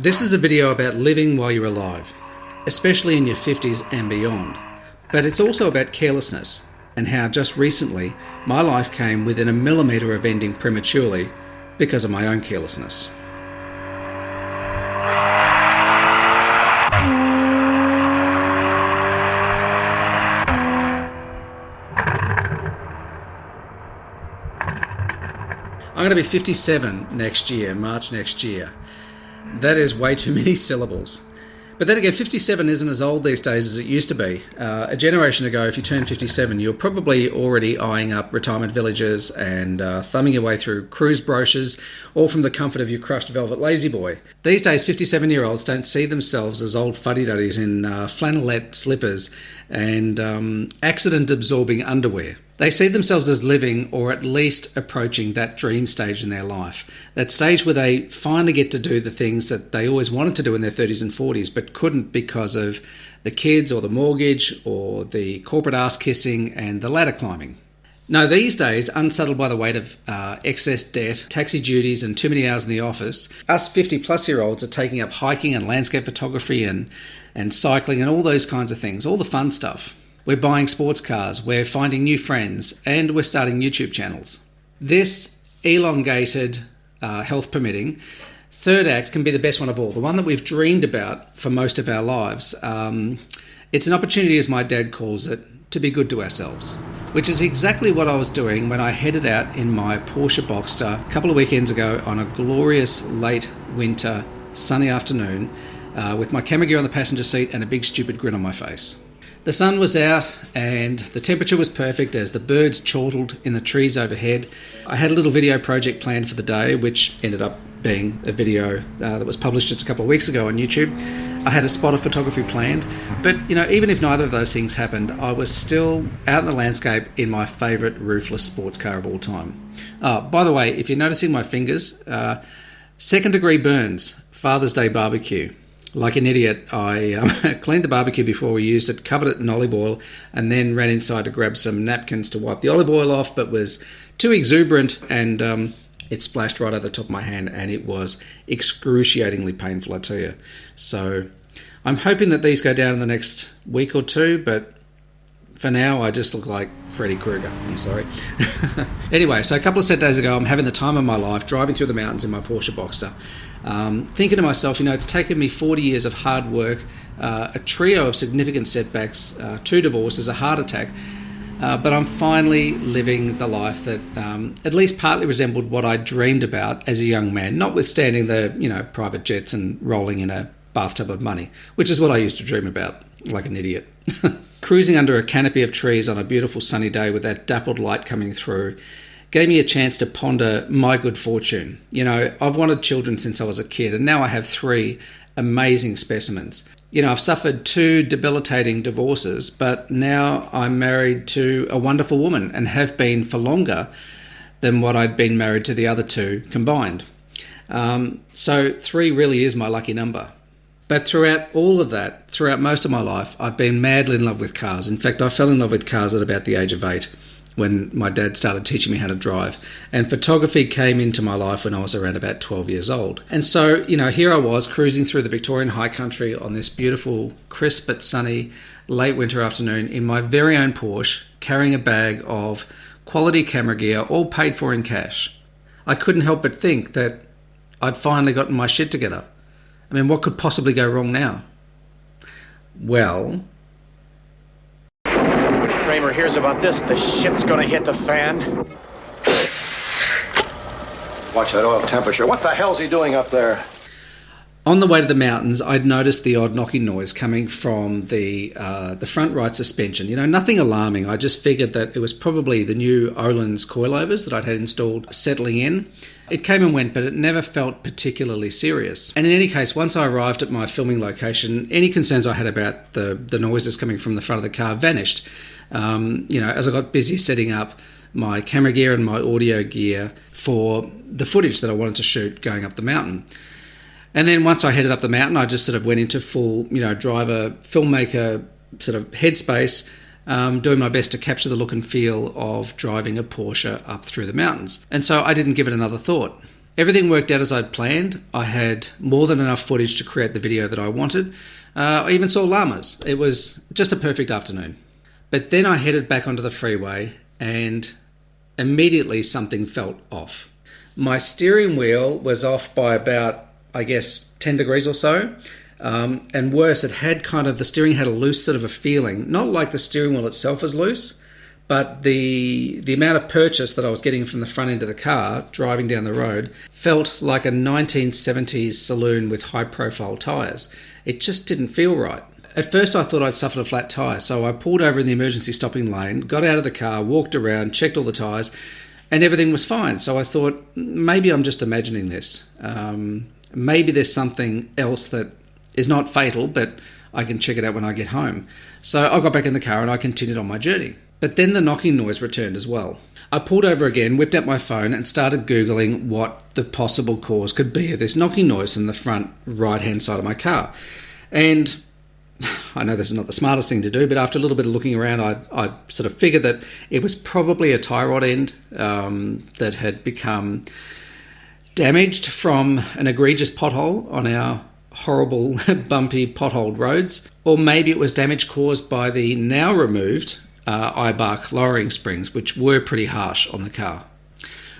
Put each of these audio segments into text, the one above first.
This is a video about living while you're alive, especially in your 50s and beyond. But it's also about carelessness and how just recently my life came within a millimetre of ending prematurely because of my own carelessness. I'm going to be 57 next year, March next year. That is way too many syllables. But then again, 57 isn't as old these days as it used to be. A generation ago, if you turned 57, you're probably already eyeing up retirement villages and thumbing your way through cruise brochures, all from the comfort of your crushed velvet lazy boy. These days, 57-year-olds don't see themselves as old fuddy-duddies in flannelette slippers and accident-absorbing underwear. They see themselves as living or at least approaching that dream stage in their life. That stage where they finally get to do the things that they always wanted to do in their 30s and 40s but couldn't because of the kids or the mortgage or the corporate ass kissing and the ladder climbing. No, these days, unsettled by the weight of excess debt, taxi duties and too many hours in the office, us 50-plus-year-olds are taking up hiking and landscape photography and cycling and all those kinds of things, all the fun stuff. We're buying sports cars, we're finding new friends, and we're starting YouTube channels. This elongated, health permitting, third act can be the best one of all, the one that we've dreamed about for most of our lives. It's an opportunity, as my dad calls it, to be good to ourselves, which is exactly what I was doing when I headed out in my Porsche Boxster a couple of weekends ago on a glorious late winter sunny afternoon with my camera gear on the passenger seat and a big stupid grin on my face. The sun was out and the temperature was perfect as the birds chortled in the trees overhead. I had a little video project planned for the day, which ended up being a video that was published just a couple of weeks ago on YouTube. I had a spot of photography planned, but even if neither of those things happened, I was still out in the landscape in my favourite roofless sports car of all time. By the way, if you're noticing my fingers, second degree burns, Father's Day barbecue. Like an idiot, I cleaned the barbecue before we used it, covered it in olive oil, and then ran inside to grab some napkins to wipe the olive oil off, but was too exuberant and it splashed right over the top of my hand and it was excruciatingly painful, I tell you. So I'm hoping that these go down in the next week or two, but for now, I just look like Freddy Krueger. I'm sorry. Anyway, so a couple of set days ago, I'm having the time of my life, driving through the mountains in my Porsche Boxster, thinking to myself, it's taken me 40 years of hard work, a trio of significant setbacks, 2 divorces, a heart attack, but I'm finally living the life that at least partly resembled what I dreamed about as a young man, notwithstanding the, private jets and rolling in a bathtub of money, which is what I used to dream about, like an idiot. Cruising under a canopy of trees on a beautiful sunny day with that dappled light coming through gave me a chance to ponder my good fortune. I've wanted children since I was a kid, and now I have 3 amazing specimens. I've suffered 2 debilitating divorces, but now I'm married to a wonderful woman and have been for longer than what I'd been married to the other 2 combined. So 3 really is my lucky number. But throughout all of that, throughout most of my life, I've been madly in love with cars. In fact, I fell in love with cars at about the age of 8 when my dad started teaching me how to drive. And photography came into my life when I was around about 12 years old. And so, here I was cruising through the Victorian high country on this beautiful, crisp but sunny late winter afternoon in my very own Porsche, carrying a bag of quality camera gear, all paid for in cash. I couldn't help but think that I'd finally gotten my shit together. What could possibly go wrong now? Well, when Kramer hears about this, the shit's gonna hit the fan. Watch that oil temperature. What the hell's he doing up there? On the way to the mountains, I'd noticed the odd knocking noise coming from the front right suspension. Nothing alarming. I just figured that it was probably the new Öhlins coilovers that I'd had installed settling in. It came and went, but it never felt particularly serious. And in any case, once I arrived at my filming location, any concerns I had about the noises coming from the front of the car vanished. As I got busy setting up my camera gear and my audio gear for the footage that I wanted to shoot going up the mountain. And then once I headed up the mountain, I just sort of went into full, driver, filmmaker sort of headspace, doing my best to capture the look and feel of driving a Porsche up through the mountains. And so I didn't give it another thought. Everything worked out as I'd planned. I had more than enough footage to create the video that I wanted. I even saw llamas. It was just a perfect afternoon. But then I headed back onto the freeway and immediately something felt off. My steering wheel was off by about, 10 degrees or so. And worse, the steering had a loose sort of a feeling, not like the steering wheel itself was loose, but the amount of purchase that I was getting from the front end of the car, driving down the road, felt like a 1970s saloon with high-profile tyres. It just didn't feel right. At first I thought I'd suffered a flat tyre, so I pulled over in the emergency stopping lane, got out of the car, walked around, checked all the tyres, and everything was fine. So I thought, maybe I'm just imagining this. Maybe there's something else that is not fatal, but I can check it out when I get home. So I got back in the car and I continued on my journey. But then the knocking noise returned as well. I pulled over again, whipped out my phone and started Googling what the possible cause could be of this knocking noise in the front right-hand side of my car. And I know this is not the smartest thing to do, but after a little bit of looking around, I sort of figured that it was probably a tie rod end that had become damaged from an egregious pothole on our horrible, bumpy, potholed roads. Or maybe it was damage caused by the now removed iBark lowering springs, which were pretty harsh on the car.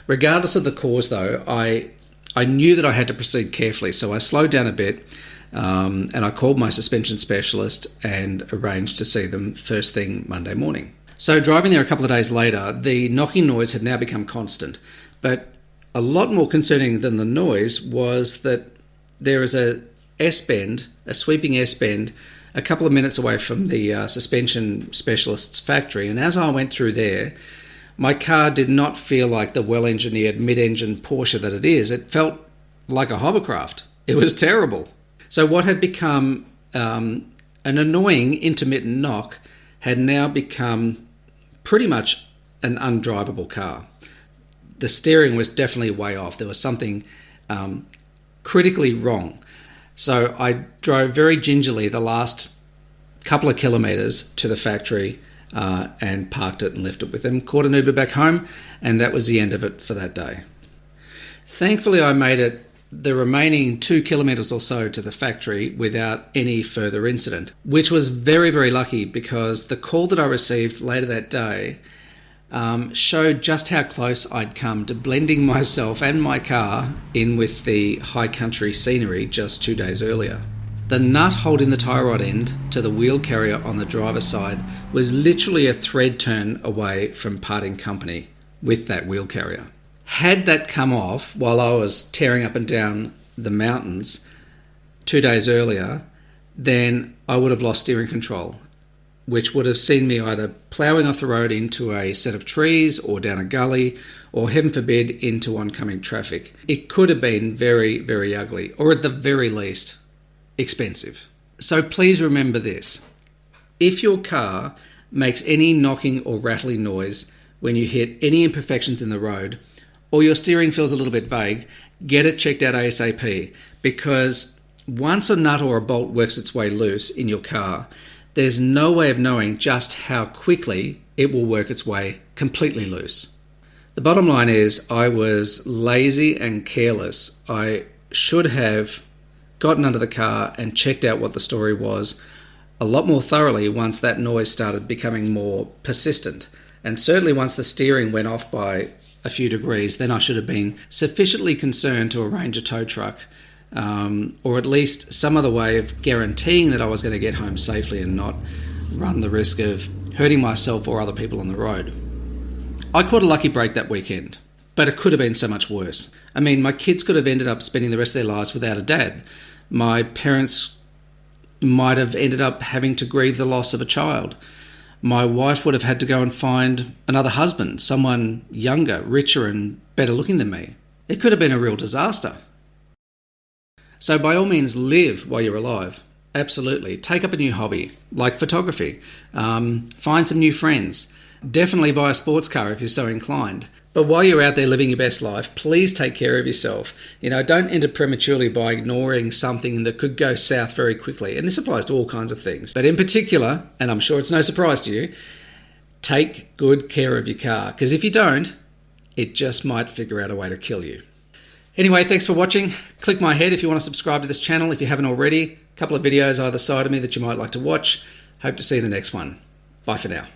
Regardless of the cause, though, I knew that I had to proceed carefully, so I slowed down a bit and I called my suspension specialist and arranged to see them first thing Monday morning. So driving there a couple of days later, the knocking noise had now become constant, but a lot more concerning than the noise was that there is a S-bend, a sweeping S-bend, a couple of minutes away from the suspension specialist's factory. And as I went through there, my car did not feel like the well-engineered mid-engine Porsche that it is. It felt like a hovercraft. It was terrible. So what had become an annoying intermittent knock had now become pretty much an undrivable car. The steering was definitely way off. There was something critically wrong. So I drove very gingerly the last couple of kilometres to the factory and parked it and left it with them, caught an Uber back home, and that was the end of it for that day. Thankfully, I made it the remaining 2 kilometres or so to the factory without any further incident, which was very, very lucky because the call that I received later that day showed just how close I'd come to blending myself and my car in with the high country scenery just 2 days earlier. The nut holding the tie rod end to the wheel carrier on the driver's side was literally a thread turn away from parting company with that wheel carrier. Had that come off while I was tearing up and down the mountains 2 days earlier, then I would have lost steering control, which would have seen me either ploughing off the road into a set of trees or down a gully or, heaven forbid, into oncoming traffic. It could have been very, very ugly, or at the very least, expensive. So please remember this. If your car makes any knocking or rattling noise when you hit any imperfections in the road, or your steering feels a little bit vague, get it checked out ASAP, because once a nut or a bolt works its way loose in your car, there's no way of knowing just how quickly it will work its way completely loose. The bottom line is I was lazy and careless. I should have gotten under the car and checked out what the story was a lot more thoroughly once that noise started becoming more persistent. And certainly once the steering went off by a few degrees, then I should have been sufficiently concerned to arrange a tow truck, or at least some other way of guaranteeing that I was going to get home safely and not run the risk of hurting myself or other people on the road. I caught a lucky break that weekend, but it could have been so much worse. I mean, my kids could have ended up spending the rest of their lives without a dad. My parents might have ended up having to grieve the loss of a child. My wife would have had to go and find another husband, someone younger, richer and better looking than me. It could have been a real disaster. So by all means, live while you're alive. Absolutely. Take up a new hobby, like photography. Find some new friends. Definitely buy a sports car if you're so inclined. But while you're out there living your best life, please take care of yourself. Don't end it prematurely by ignoring something that could go south very quickly. And this applies to all kinds of things. But in particular, and I'm sure it's no surprise to you, take good care of your car. Because if you don't, it just might figure out a way to kill you. Anyway, thanks for watching. Click my head if you want to subscribe to this channel if you haven't already. A couple of videos either side of me that you might like to watch. Hope to see you in the next one. Bye for now.